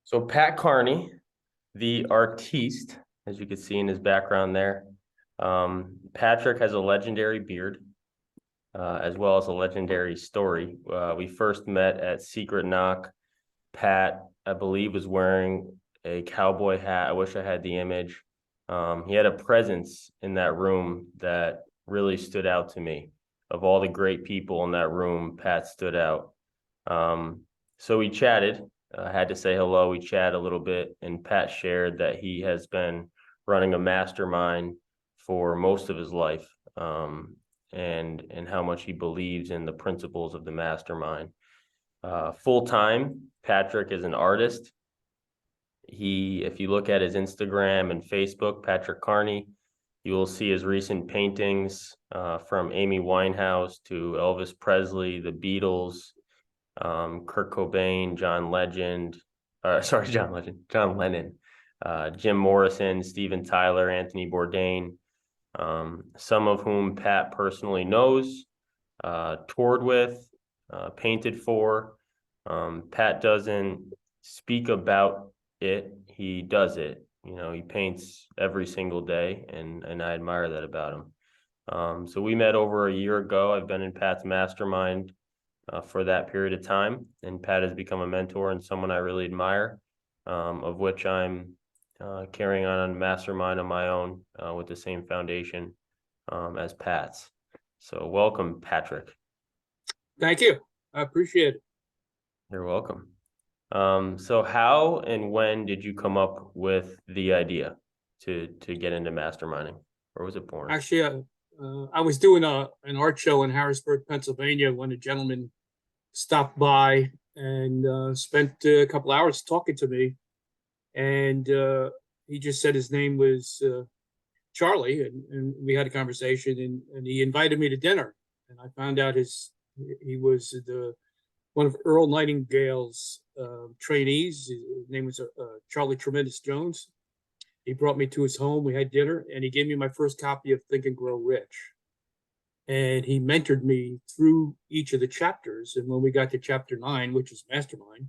So Pat Carney, the artiste, as you can see in his background there. Patrick has a legendary beard, as well as a legendary story. We first met at Secret Knock. Pat, I believe, was wearing a cowboy hat. I wish I had the image. He had a presence in that room that really stood out to me. Of all the great people in that room, Pat stood out. So we chatted. I had to say hello. We chatted a little bit, and Pat shared that he has been running a mastermind for most of his life, and how much he believes in the principles of the mastermind. Full time, Patrick is an artist. If you look at his Instagram and Facebook, Patrick Carney, you will see his recent paintings, from Amy Winehouse to Elvis Presley, the Beatles, Kurt Cobain, John Lennon, Jim Morrison, Steven Tyler, Anthony Bourdain, some of whom Pat personally knows, toured with, painted for. Pat doesn't speak about it, he does it. He paints every single day, and I admire that about him. So we met over a year ago. I've been in Pat's mastermind for that period of time, and Pat has become a mentor and someone I really admire, of which I'm carrying on a mastermind on my own, with the same foundation as Pat's. So welcome, Patrick. Thank you. I appreciate it. You're welcome. So how and when did you come up with the idea to get into masterminding? Or was it born? Actually, I was doing an art show in Harrisburg, Pennsylvania, when a gentleman stopped by and spent a couple hours talking to me. And he just said his name was Charlie, and we had a conversation, and he invited me to dinner. And I found out he was one of Earl Nightingale's trainees. His name was Charlie Tremendous Jones. He brought me to his home. We had dinner, and he gave me my first copy of Think and Grow Rich. And he mentored me through each of the chapters. And when we got to chapter 9, which is mastermind,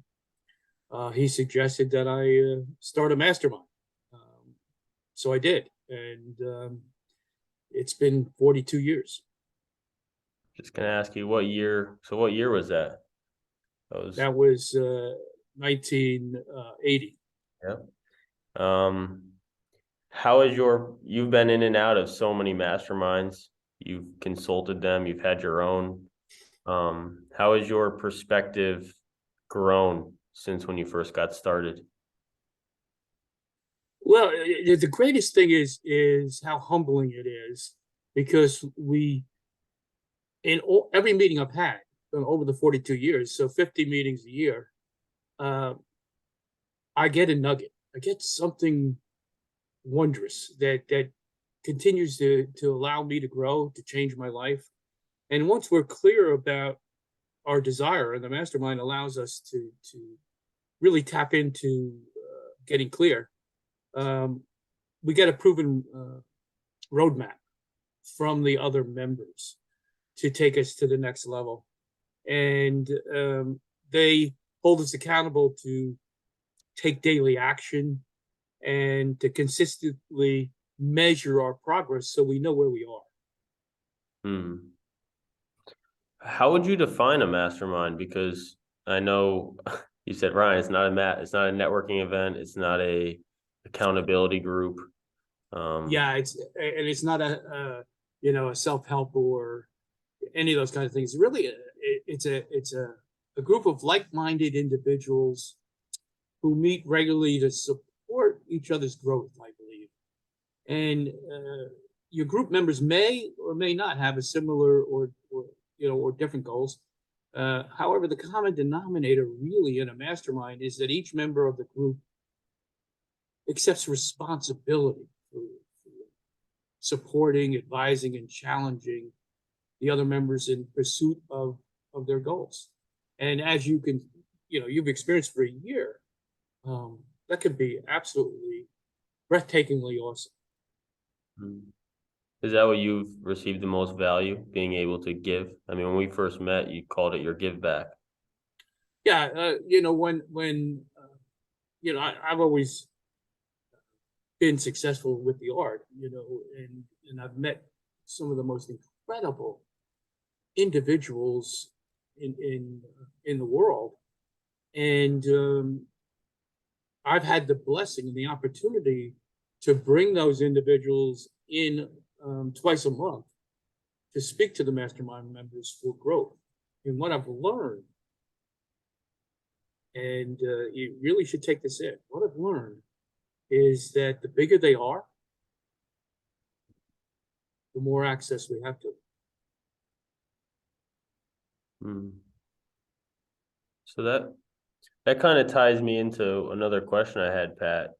he suggested that I start a mastermind. So I did, and it's been 42 years. Just gonna ask you what year. So what year was that? That was 1980. Yeah. How is you've been in and out of so many masterminds. You've consulted them, you've had your own. How has your perspective grown since when you first got started? Well, the greatest thing is how humbling it is, because every meeting I've had over the 42 years, so 50 meetings a year, I get a nugget. I get something wondrous that continues to allow me to grow, to change my life. And once we're clear about our desire, and the mastermind allows us to really tap into getting clear, we get a proven roadmap from the other members to take us to the next level. And they hold us accountable to take daily action and to consistently measure our progress so we know where we are. How would you define a mastermind? Because I know you said, Ryan, it's not a networking event, it's not a accountability group. Yeah, it's not a self-help or any of those kind of things. Really, it's a group of like-minded individuals who meet regularly to support each other's growth, I believe. And your group members may or may not have a similar or different goals. However, the common denominator really in a mastermind is that each member of the group accepts responsibility for supporting, advising, and challenging the other members in pursuit of their goals. And as you've experienced for a year, that can be absolutely breathtakingly awesome. Is that what you've received the most value, being able to give? I mean, when we first met, you called it your give back. Yeah, when I've always been successful with the art, and I've met some of the most incredible individuals in the world, and I've had the blessing and the opportunity to bring those individuals in twice a month to speak to the mastermind members for growth. And what I've learned, and you really should take this in, what I've learned is that the bigger they are, the more access we have to. So that kind of ties me into another question I had, Pat.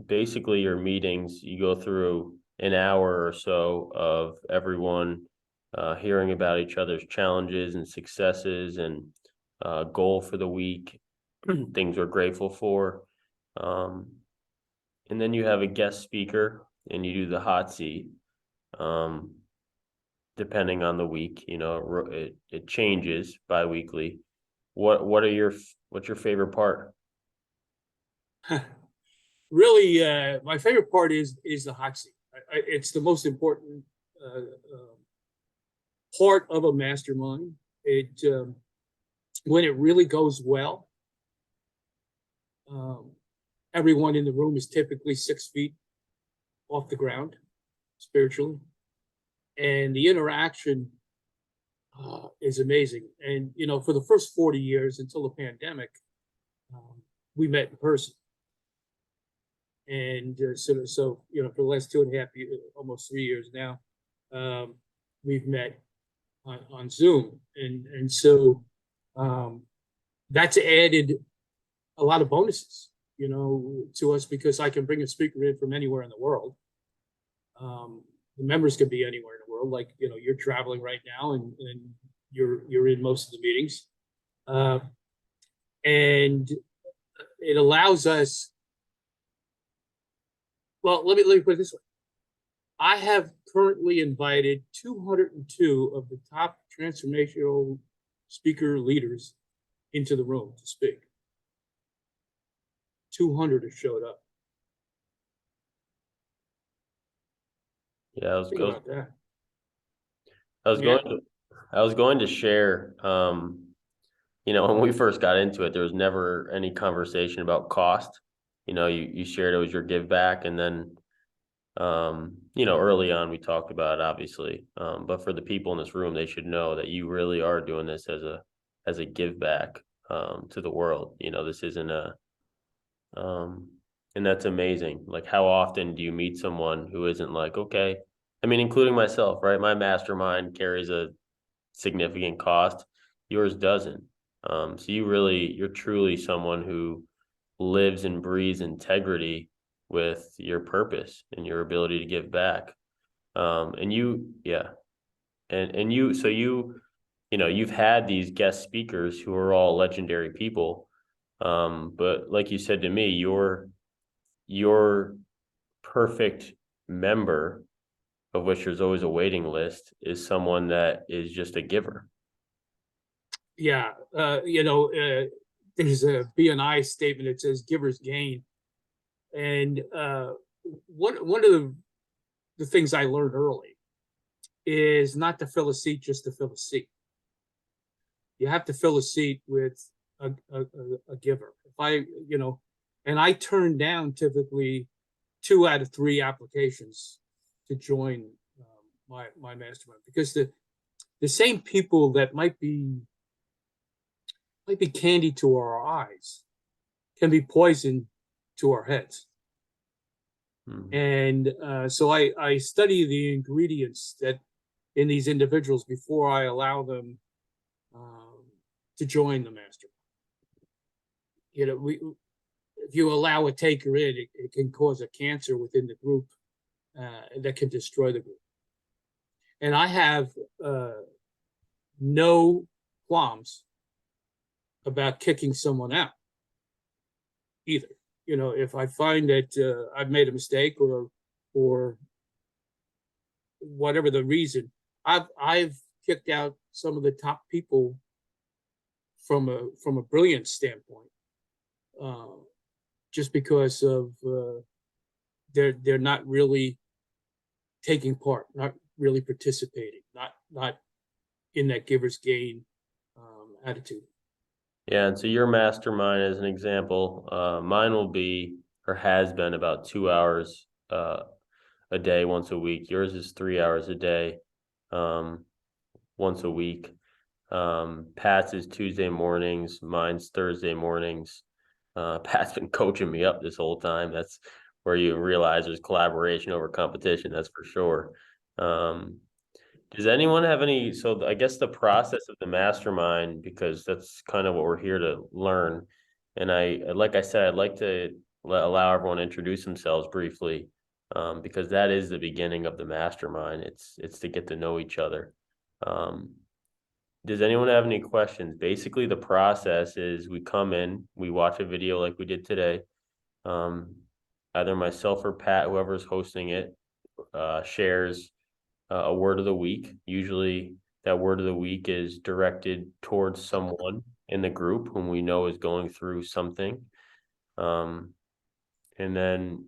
Basically your meetings, you go through an hour or so of everyone hearing about each other's challenges and successes and goal for the week, things we're grateful for. And then you have a guest speaker and you do the hot seat. Depending on the week, it changes bi-weekly. What's your favorite part? Really, my favorite part is the hot seat. It's the most important part of a mastermind. When it really goes well, everyone in the room is typically 6 feet off the ground spiritually, and the interaction is amazing. And for the first 40 years until the pandemic, we met in person. And so for the last 2.5 years, almost 3 years now, we've met on Zoom, and so that's added a lot of bonuses, to us, because I can bring a speaker in from anywhere in the world. The members can be anywhere in the world, like you're traveling right now, and you're in most of the meetings, and it allows us. Well, let me put it this way. I have currently invited 202 of the top transformational speaker leaders into the room to speak. 200 have showed up. Yeah, Think about that. I was going to share, when we first got into it, there was never any conversation about cost. You shared it was your give back, and then, early on we talked about it, obviously. But for the people in this room, they should know that you really are doing this as a give back to the world. This isn't and that's amazing. Like, how often do you meet someone who isn't like, okay, I mean, including myself, right? My mastermind carries a significant cost. Yours doesn't. So you're truly someone who lives and breathes integrity with your purpose and your ability to give back. And you, yeah. And you, so you've had these guest speakers who are all legendary people. But like you said to me, your perfect member, of which there's always a waiting list, is someone that is just a giver. Yeah, there's a BNI statement that says "givers gain," and one of the things I learned early is not to fill a seat just to fill a seat. You have to fill a seat with a giver. And I turn down typically 2 out of 3 applications to join my mastermind, because the same people that might be candy to our eyes can be poison to our heads. And so I study the ingredients that in these individuals before I allow them to join the mastermind. If you allow a taker in, it can cause a cancer within the group that can destroy the group. And I have no qualms about kicking someone out either. If I find that I've made a mistake or whatever the reason, I've kicked out some of the top people from a brilliance standpoint, just because of they're not really taking part, not really participating, not in that giver's gain attitude. Yeah, and so your mastermind, as an example, mine will be or has been about 2 hours a day, once a week. Yours is 3 hours a day, once a week. Pat's is Tuesday mornings, mine's Thursday mornings. Pat's been coaching me up this whole time. That's where you realize there's collaboration over competition, that's for sure. Does anyone have any, so I guess the process of the mastermind, because that's kind of what we're here to learn. And like I said, I'd like to allow everyone to introduce themselves briefly, because that is the beginning of the mastermind. It's to get to know each other. Does anyone have any questions? Basically, the process is we come in, we watch a video like we did today. Either myself or Pat, whoever's hosting it, shares a word of the week. Usually that word of the week is directed towards someone in the group whom we know is going through something. And then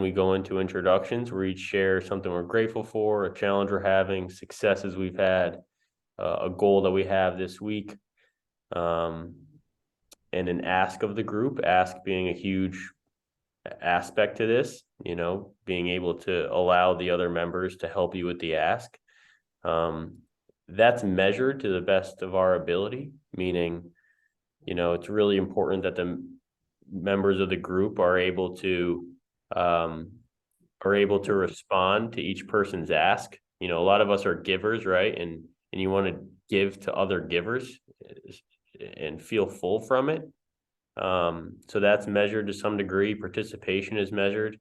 we go into introductions where we each share something we're grateful for, a challenge we're having, successes we've had, a goal that we have this week, and an ask of the group, ask being a huge aspect to this, being able to allow the other members to help you with the ask. That's measured to the best of our ability, meaning, it's really important that the members of the group are able to respond to each person's ask. A lot of us are givers, right? And you want to give to other givers and feel full from it. So that's measured to some degree. Participation is measured.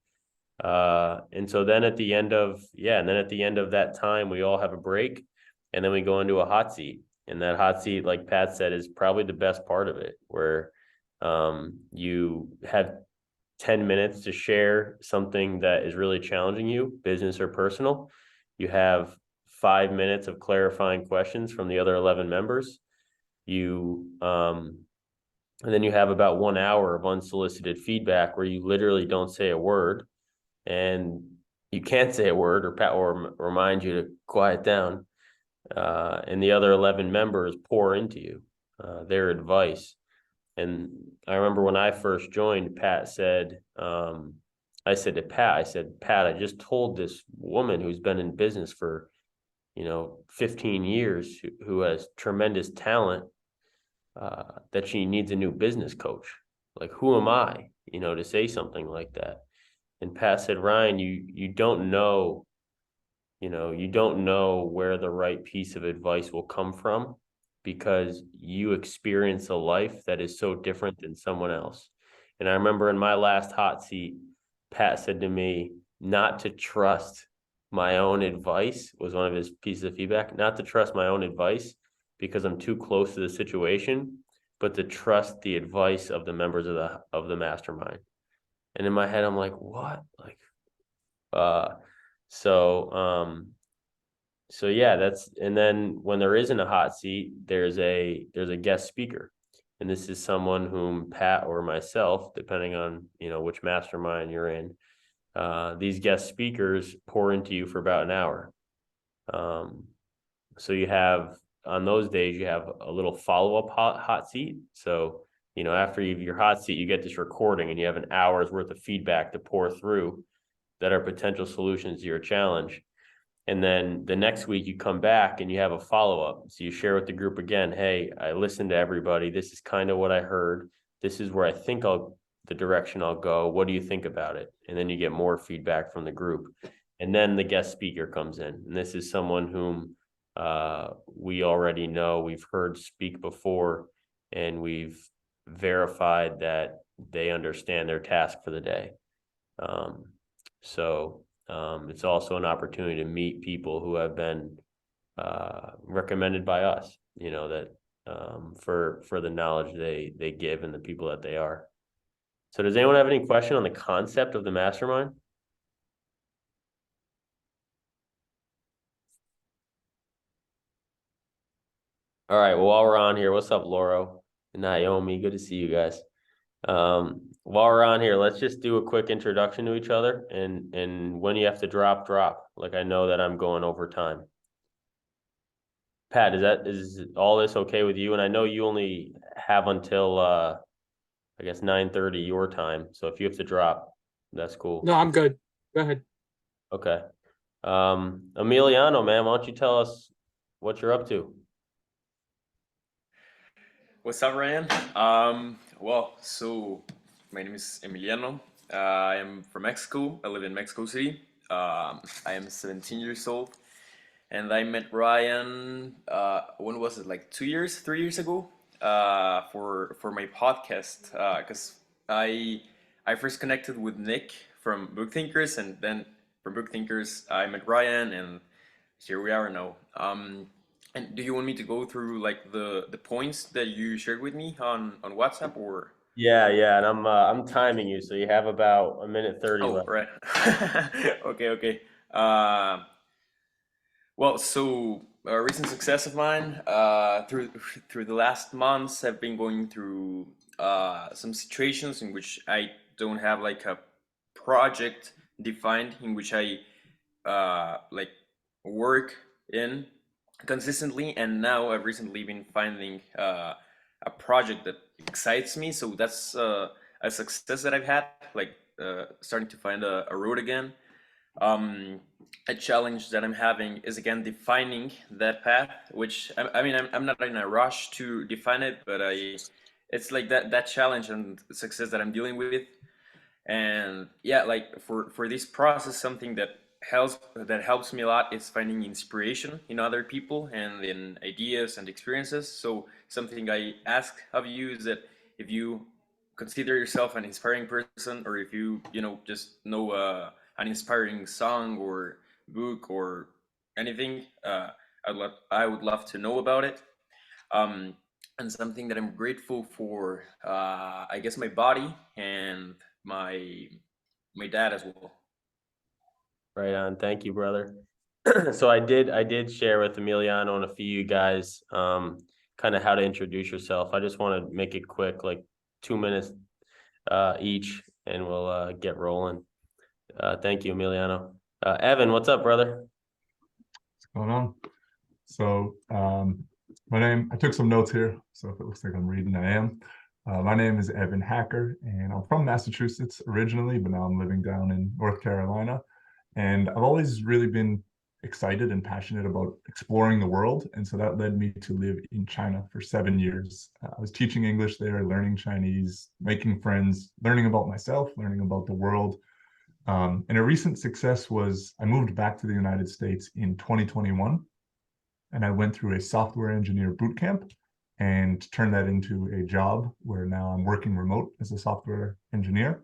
And so then at the end of that time, we all have a break, and then we go into a hot seat. And that hot seat, like Pat said, is probably the best part of it, where you have 10 minutes to share something that is really challenging you, business or personal. You have 5 minutes of clarifying questions from the other 11 members. And then you have about 1 hour of unsolicited feedback where you literally don't say a word, and you can't say a word, or Pat will remind you to quiet down. And the other 11 members pour into you their advice. And I remember when I first joined, I said to Pat, I just told this woman who's been in business for, 15 years, who has tremendous talent, that she needs a new business coach. Like, who am I, to say something like that? And Pat said, Ryan, you don't know, where the right piece of advice will come from, because you experience a life that is so different than someone else. And I remember in my last hot seat, Pat said to me, not to trust my own advice, was one of his pieces of feedback, not to trust my own advice because I'm too close to the situation, but to trust the advice of the members of the mastermind. And in my head, I'm like, what? So yeah, and then when there isn't a hot seat, there's a guest speaker. And this is someone whom Pat or myself, depending on, which mastermind you're in, these guest speakers pour into you for about an hour. So on those days, you have a little follow-up hot seat. So, after your hot seat, you get this recording and you have an hour's worth of feedback to pour through that are potential solutions to your challenge. And then the next week you come back and you have a follow-up. So you share with the group again, hey, I listened to everybody. This is kind of what I heard. This is where I think the direction I'll go. What do you think about it? And then you get more feedback from the group. And then the guest speaker comes in. And this is someone whom we already know, we've heard speak before, and we've verified that they understand their task for the day. It's also an opportunity to meet people who have been recommended by us, for the knowledge they give and the people that they are. So does anyone have any question on the concept of the mastermind? All right, well, while we're on here, what's up, Lauro and Naomi? Good to see you guys. While we're on here, let's just do a quick introduction to each other, and when you have to drop. Like I know that I'm going over time. Pat, is all this okay with you? And I know you only have until I guess 9:30 your time. So if you have to drop, that's cool. No, I'm good. Go ahead. Okay. Emiliano, man, why don't you tell us what you're up to? What's up, Ryan? So my name is Emiliano. I am from Mexico. I live in Mexico City. I am 17 years old, and I met Ryan. When was it? Like 2 years, 3 years ago. For my podcast, because I first connected with Nick from Book Thinkers, and then from Book Thinkers I met Ryan, and here we are now. And do you want me to go through like the points that you shared with me on WhatsApp or? Yeah, and I'm timing you, so you have about a minute 30 Oh, left. right. Okay. Uh, a recent success of mine through the last months, I've been going through some situations in which I don't have like a project defined in which I like work in consistently, and now I've recently been finding a project that excites me. So that's a success that I've had, like starting to find a road again. um, a challenge that I'm having is again defining that path, which I mean I'm not in a rush to define it, but it's like that challenge and success that I'm dealing with. And yeah, like for this process, something that helps me a lot is finding inspiration in other people and in ideas and experiences. So something I ask of you is that if you consider yourself an inspiring person, or if you just know an inspiring song or book or anything, I would love to know about it. um, and something that I'm grateful for, I guess my body and my dad as well. Right on. Thank you, brother. So I did share with Emiliano and a few of you guys kind of how to introduce yourself. I just want to make it quick, like 2 minutes each, and we'll get rolling. Thank you, Emiliano. Evan, what's up, brother? What's going on? So, I took some notes here. So if it looks like I'm reading, I am. My name is Evan Hacker, and I'm from Massachusetts originally, but now I'm living down in North Carolina. And I've always really been excited and passionate about exploring the world. And so that led me to live in China for 7 years. I was teaching English there, learning Chinese, making friends, learning about myself, learning about the world. And a recent success was I moved back to the United States in 2021, and I went through a software engineer boot camp and turned that into a job where now I'm working remote as a software engineer.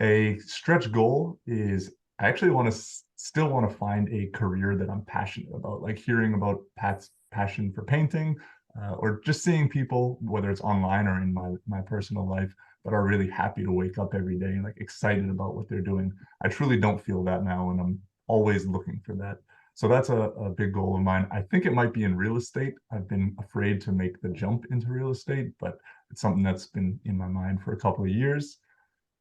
A stretch goal is I actually still want to find a career that I'm passionate about, like hearing about Pat's passion for painting, or just seeing people, whether it's online or in my personal life, that are really happy to wake up every day and like excited about what they're doing. I truly don't feel that now, and I'm always looking for that. So that's a big goal of mine. I think it might be in real estate. I've been afraid to make the jump into real estate, but it's something that's been in my mind for a couple of years.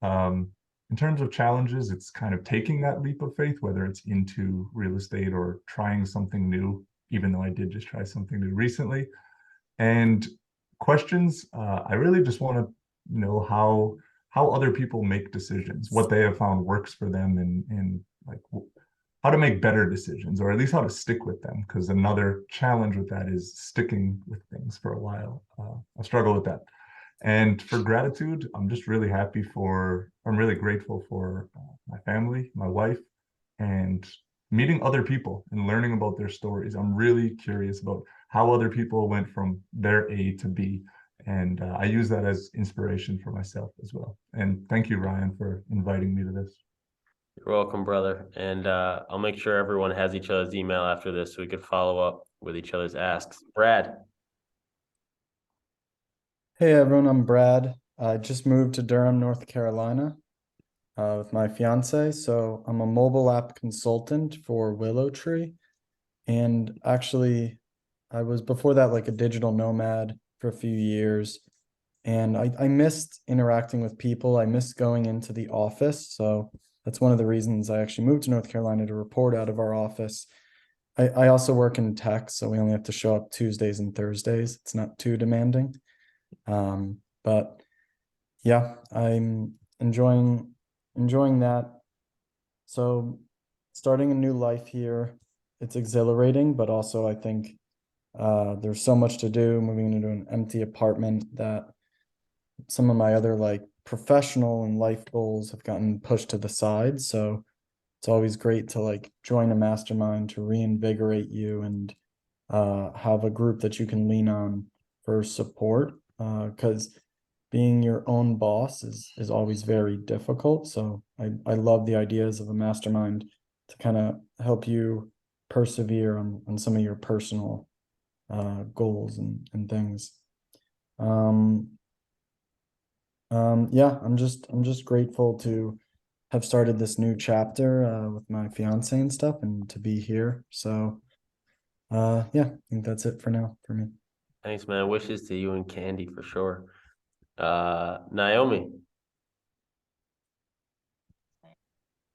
Um, in terms of challenges, it's kind of taking that leap of faith, whether it's into real estate or trying something new, even though I did just try something new recently. And questions, I really just want to know how other people make decisions, what they have found works for them, and like how to make better decisions, or at least how to stick with them. Because another challenge with that is sticking with things for a while. I struggle with that. And for gratitude, I'm really grateful for my family, my wife, and meeting other people and learning about their stories. I'm really curious about how other people went from their A to B. And I use that as inspiration for myself as well. And thank you, Ryan, for inviting me to this. You're welcome, brother. And I'll make sure everyone has each other's email after this so we could follow up with each other's asks. Brad. Hey everyone, I'm Brad. I just moved to Durham, North Carolina, with my fiance. So I'm a mobile app consultant for Willow Tree. And actually, I was before that like a digital nomad for a few years. And I missed interacting with people. I missed going into the office. So that's one of the reasons I actually moved to North Carolina, to report out of our office. I also work in tech, so we only have to show up Tuesdays and Thursdays. It's not too demanding. But yeah, I'm enjoying that. So starting a new life here, it's exhilarating, but also I think there's so much to do, moving into an empty apartment, that some of my other like professional and life goals have gotten pushed to the side. So it's always great to like join a mastermind to reinvigorate you and have a group that you can lean on for support, because being your own boss is always very difficult. So I love the ideas of a mastermind to kind of help you persevere on some of your personal goals and things. Yeah, I'm just grateful to have started this new chapter with my fiance and stuff, and to be here. So yeah, I think that's it for now for me. Thanks, man. Wishes to you and Candy for sure. Naomi.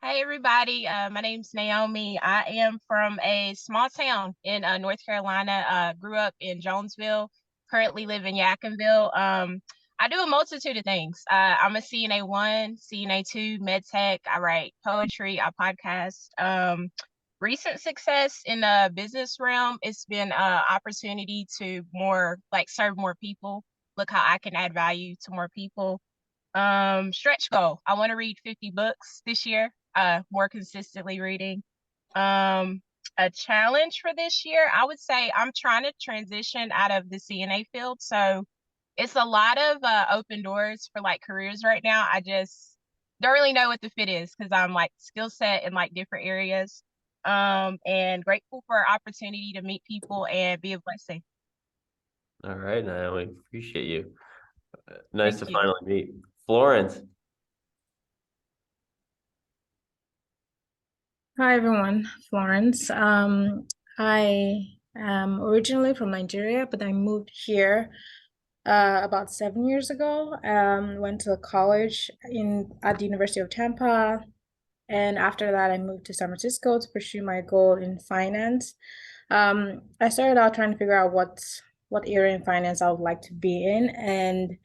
Hey everybody, my name's Naomi. I am from a small town in North Carolina. Grew up in Jonesville, currently live in Yadkinville. I do a multitude of things. I'm a CNA1, CNA2, med tech. I write poetry, I podcast. Recent success in the business realm, it's been an opportunity to more like serve more people. Look how I can add value to more people. Stretch goal, I want to read 50 books this year, more consistently reading. A challenge for this year, I would say I'm trying to transition out of the CNA field. So it's a lot of open doors for like careers right now. I just don't really know what the fit is because I'm like skill set in like different areas. And grateful for opportunity to meet people and be a blessing. All right, Naomi. Appreciate you. Nice Thank to you. finally meet. Florence. Hi everyone, Florence. I am originally from Nigeria, but I moved here about 7 years ago. Went to college at the University of Tampa, and after that, I moved to San Francisco to pursue my goal in finance. I started out trying to figure out what area in finance I would like to be in, and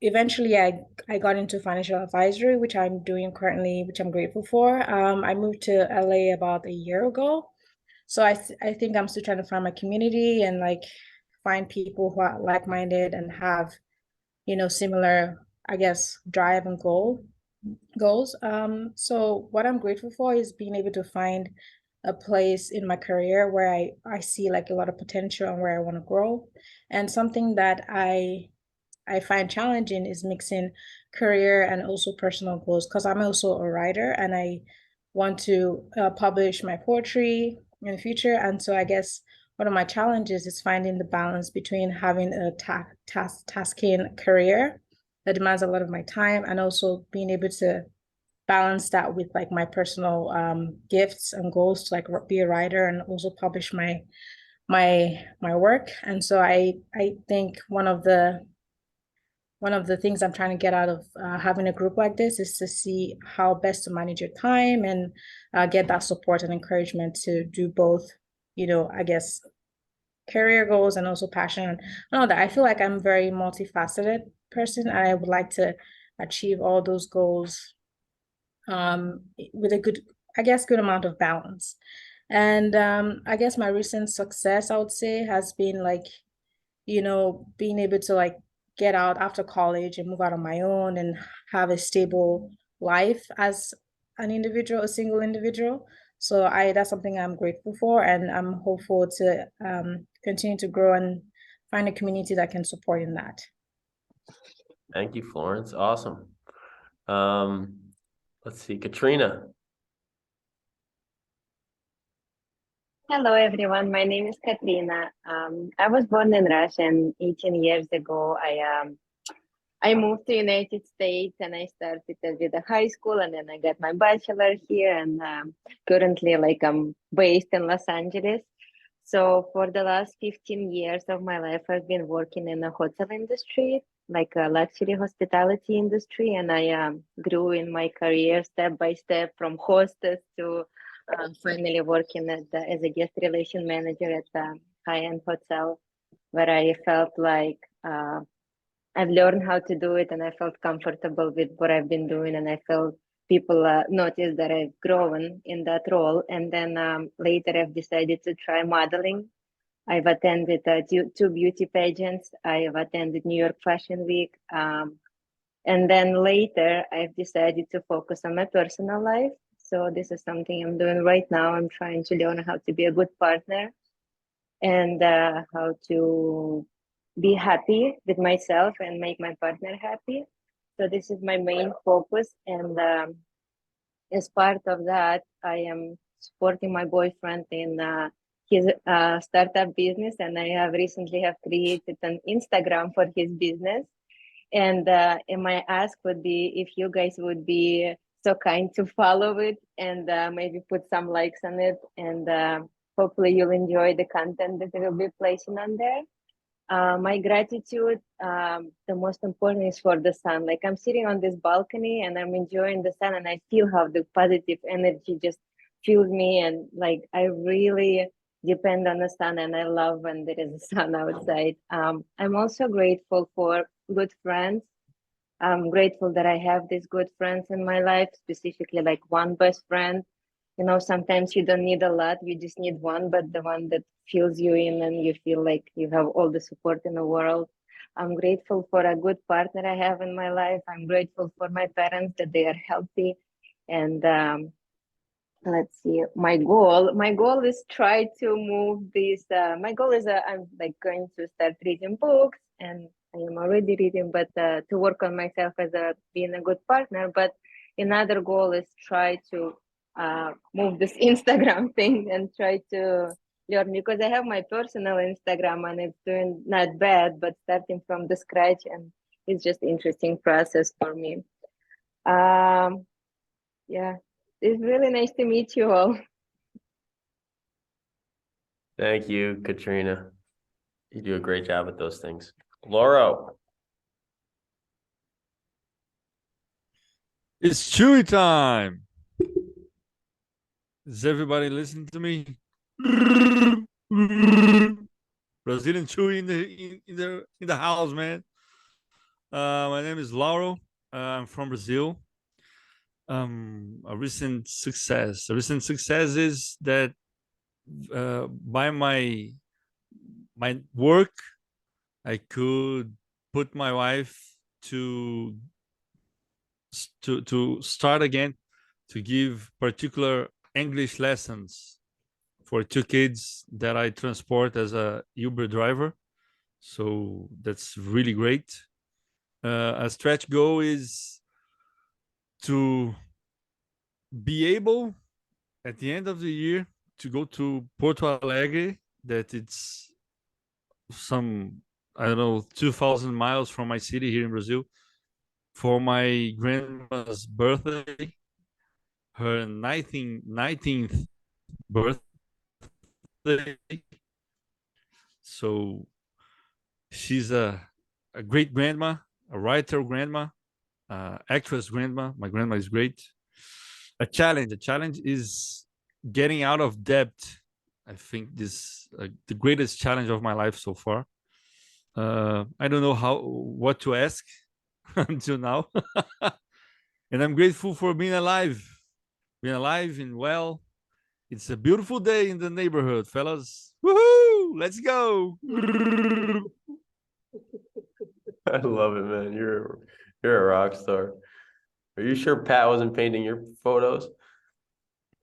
eventually I got into financial advisory, which I'm doing currently, which I'm grateful for. I moved to LA about a year ago. So I think I'm still trying to find my community and like find people who are like-minded and have, similar, I guess, drive and goals. So what I'm grateful for is being able to find a place in my career where I see like a lot of potential and where I want to grow. And something that I find challenging is mixing career and also personal goals, because I'm also a writer and I want to publish my poetry in the future. And so I guess one of my challenges is finding the balance between having a tasking career that demands a lot of my time and also being able to balance that with like my personal gifts and goals to like be a writer and also publish my work. And so I think one of the things I'm trying to get out of having a group like this is to see how best to manage your time and get that support and encouragement to do both, I guess, career goals and also passion. And all that. I feel like I'm a very multifaceted person and I would like to achieve all those goals with a good amount of balance. And I guess my recent success, I would say, has been like, being able to like get out after college and move out on my own and have a stable life as an individual, a single individual. So that's something I'm grateful for, and I'm hopeful to continue to grow and find a community that can support in that. Thank you, Florence. Awesome. Let's see, Katrina. Hello, everyone. My name is Katrina. I was born in Russia, and 18 years ago, I moved to United States, and I started with a high school, and then I got my bachelor here, and currently, like, I'm based in Los Angeles. So for the last 15 years of my life, I've been working in the hotel industry, like a luxury hospitality industry, and I grew in my career step by step from hostess to finally working as a guest relation manager at a high-end hotel, where I felt like I've learned how to do it, and I felt comfortable with what I've been doing, and I felt people notice that I've grown in that role. And then later I've decided to try modeling. I've attended two beauty pageants. I've attended New York Fashion Week. And then later I've decided to focus on my personal life. So this is something I'm doing right now. I'm trying to learn how to be a good partner and how to be happy with myself and make my partner happy. So this is my main focus. And as part of that, I am supporting my boyfriend in his startup business. And I have recently have created an Instagram for his business. And my ask would be if you guys would be so kind to follow it and maybe put some likes on it. And hopefully you'll enjoy the content that we'll be placing on there. My gratitude, the most important is for the sun. Like I'm sitting on this balcony and I'm enjoying the sun and I feel how the positive energy just fuels me. And like, I really depend on the sun and I love when there is a sun outside. I'm also grateful for good friends. I'm grateful that I have these good friends in my life, specifically like one best friend. You know, sometimes you don't need a lot, you just need one, but the one that fills you in and you feel like you have all the support in the world. I'm grateful for a good partner I have in my life. I'm grateful for my parents that they are healthy. And let's see, my goal is try to move this. My goal is I'm like going to start reading books, and I am already reading, but to work on myself as being a good partner. But another goal is try to move this Instagram thing and try to learn, because I have my personal Instagram and it's doing not bad, but starting from the scratch, and it's just interesting process for me. Yeah, it's really nice to meet you all. Thank you, Katrina. You do a great job with those things. Laura. It's Chewy time. Is everybody listening to me? Brazilian Chewy in the house, man. My name is Lauro. I'm from Brazil. A recent success is that by my work, I could put my wife to start again to give particular English lessons for two kids that I transport as a Uber driver. So that's really great. A stretch goal is to be able at the end of the year to go to Porto Alegre, that it's some, I don't know, 2,000 miles from my city here in Brazil, for my grandma's birthday, her 19th birthday. So she's a great grandma, a writer grandma, actress grandma. My grandma is great. A challenge is getting out of debt. I think this the greatest challenge of my life so far. I don't know what to ask until now. And I'm grateful for being alive and well. It's a beautiful day in the neighborhood, fellas. Woohoo! Let's go. I love it, man. You're a rock star. Are you sure Pat wasn't painting your photos?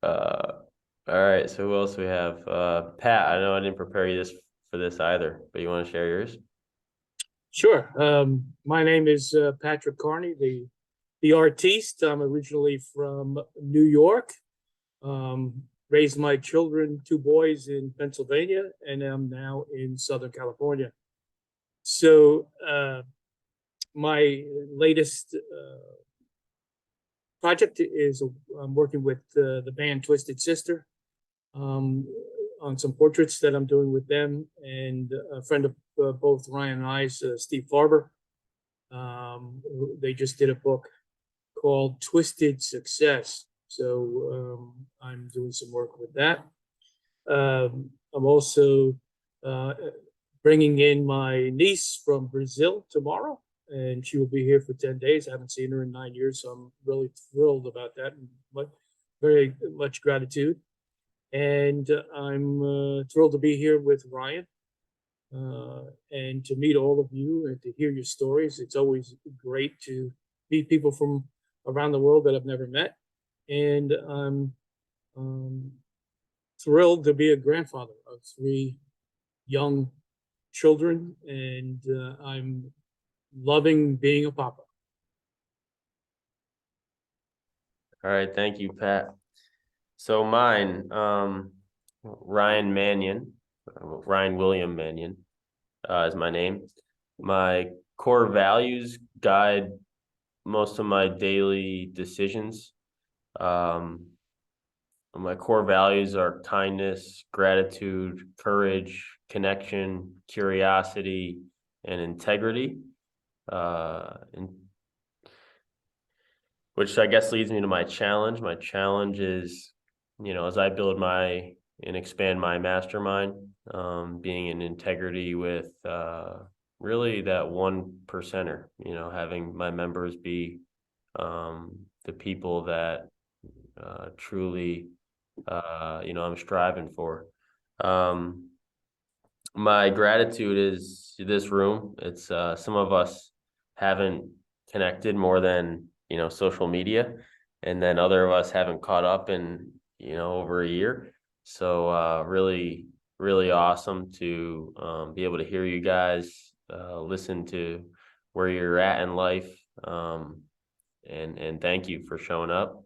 All right. So who else we have? Pat, I know I didn't prepare you for this either, but you want to share yours? Sure. My name is Patrick Carney, the artiste. I'm originally from New York. Raised my children, two boys, in Pennsylvania, and I'm now in Southern California. So my latest project is I'm working with the band Twisted Sister. on some portraits that I'm doing with them, and a friend of both Ryan and I's, Steve Farber. They just did a book called Twisted Success. So I'm doing some work with that. I'm also bringing in my niece from Brazil tomorrow, and she will be here for 10 days. I haven't seen her in 9 years, so I'm really thrilled about that, and very much gratitude. And I'm thrilled to be here with Ryan and to meet all of you and to hear your stories. It's always great to meet people from around the world that I've never met. And I'm thrilled to be a grandfather of 3 young children, and I'm loving being a papa. All right, thank you, Pat. So mine, Ryan Mannion, Ryan William Mannion, is my name. My core values guide most of my daily decisions. My core values are kindness, gratitude, courage, connection, curiosity, and integrity. Which I guess leads me to my challenge. My challenge is, as I build and expand my mastermind, being in integrity with really that 1%er, having my members be the people that truly, I'm striving for. My gratitude is this room. It's some of us haven't connected more than social media, and then other of us haven't caught up in over a year. So really, really awesome to be able to hear you guys, listen to where you're at in life, and thank you for showing up.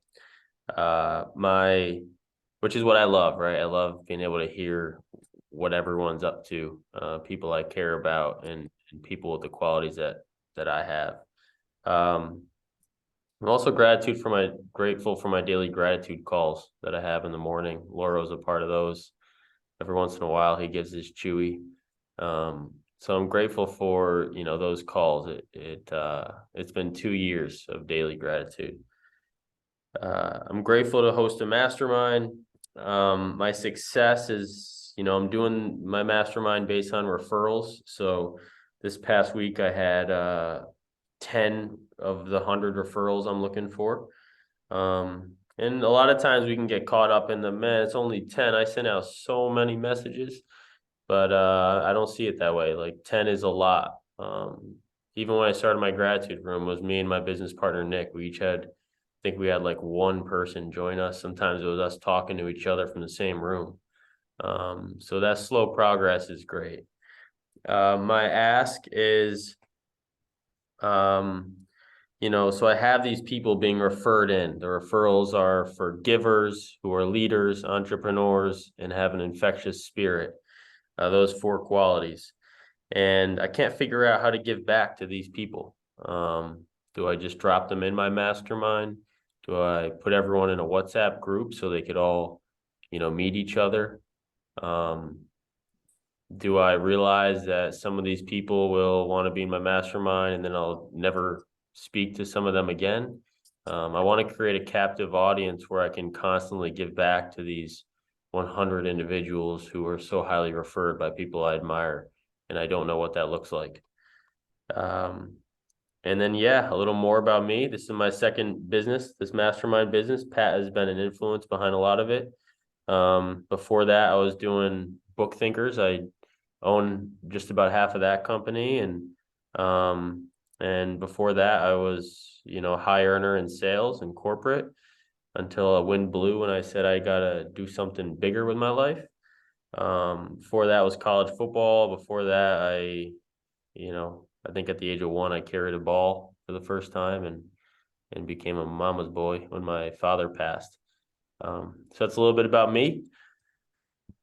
Which is what I love, right? I love being able to hear what everyone's up to, people I care about, and people with the qualities that I have. I'm also grateful for my daily gratitude calls that I have in the morning. Laura's a part of those. Every once in a while, he gives his chewy. So I'm grateful for those calls. It's been 2 years of daily gratitude. I'm grateful to host a mastermind. My success is, I'm doing my mastermind based on referrals. So this past week I had 10 of the 100 referrals I'm looking for. And a lot of times we can get caught up in it's only 10. I sent out so many messages, but I don't see it that way. Like 10 is a lot. Even when I started my gratitude room, it was me and my business partner, Nick. I think we had like 1 person join us. Sometimes it was us talking to each other from the same room. So that slow progress is great. My ask is, so I have these people being referred in. The referrals are for givers who are leaders, entrepreneurs, and have an infectious spirit. Those 4 qualities. And I can't figure out how to give back to these people. Do I just drop them in my mastermind? Do I put everyone in a WhatsApp group so they could all, meet each other? Do I realize that some of these people will want to be in my mastermind and then I'll never speak to some of them again? I want to create a captive audience where I can constantly give back to these 100 individuals who are so highly referred by people I admire, and I don't know what that looks like. And then, a little more about me. This is my second business, this mastermind business. Pat has been an influence behind a lot of it. Before that, I was doing Book Thinkers. I own just about half of that company. And before that, I was, high earner in sales and corporate until a wind blew and I said, I got to do something bigger with my life. Before that was college football. Before that, I think at the age of 1, I carried a ball for the first time and became a mama's boy when my father passed. So that's a little bit about me.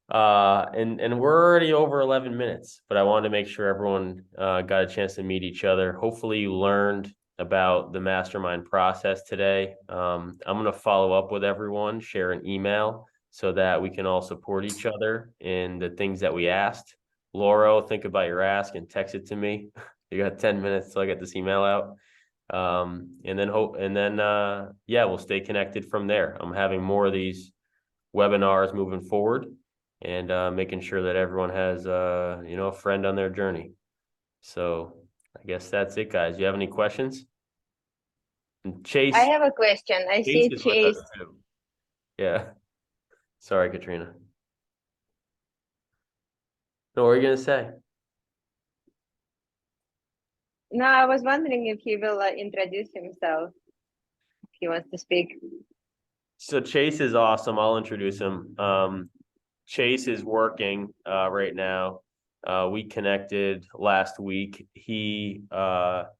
And we're already over 11 minutes, but I wanted to make sure everyone got a chance to meet each other. Hopefully you learned about the mastermind process today. I'm going to follow up with everyone, share an email so that we can all support each other in the things that we asked. Lauro, think about your ask and text it to me. You got 10 minutes till I get this email out. Yeah, we'll stay connected from there. I'm having more of these webinars moving forward, and making sure that everyone has a friend on their journey. So I guess that's it, guys. You have any questions? And Chase, I have a question. I see is with us Chase. too. Yeah. Sorry, Katrina. No, what were you gonna say? No, I was wondering if he will introduce himself, if he wants to speak. So Chase is awesome. I'll introduce him. Chase is working right now. We connected last week. He's like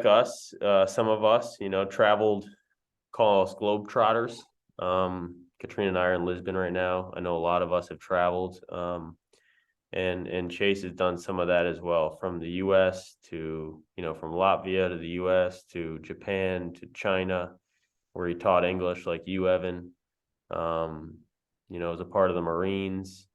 us. Some of us, traveled, call us globetrotters. Katrina and I are in Lisbon right now. I know a lot of us have traveled. And Chase has done some of that as well, from the US to, from Latvia to the US to Japan to China, where he taught English like you, Evan. As a part of the Marines.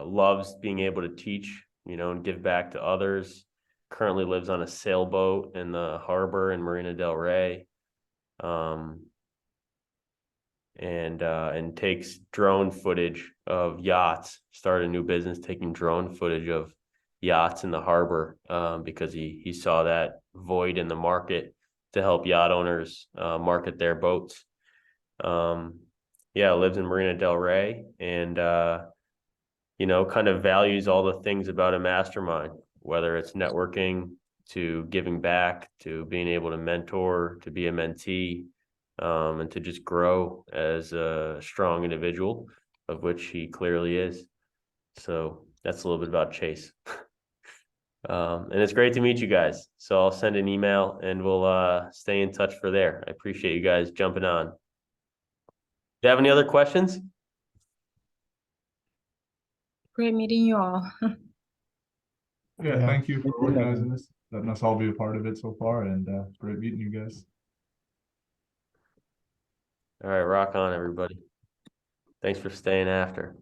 Loves being able to teach, and give back to others. Currently lives on a sailboat in the harbor in Marina del Rey. And takes drone footage of yachts. Started a new business taking drone footage of yachts in the harbor, because he saw that void in the market to help yacht owners market their boats. Lives in Marina del Rey, and kind of values all the things about a mastermind, whether it's networking to giving back to being able to mentor, to be a mentee, and to just grow as a strong individual, of which he clearly is. So that's a little bit about Chase. And it's great to meet you guys. So I'll send an email and we'll stay in touch for there. I appreciate you guys jumping on. Do you have any other questions? Great meeting you all. Yeah, thank you for Thank you, organizing Evan. this, letting us all be a part of it so far, and great meeting you guys. All right, rock on, everybody. Thanks for staying after.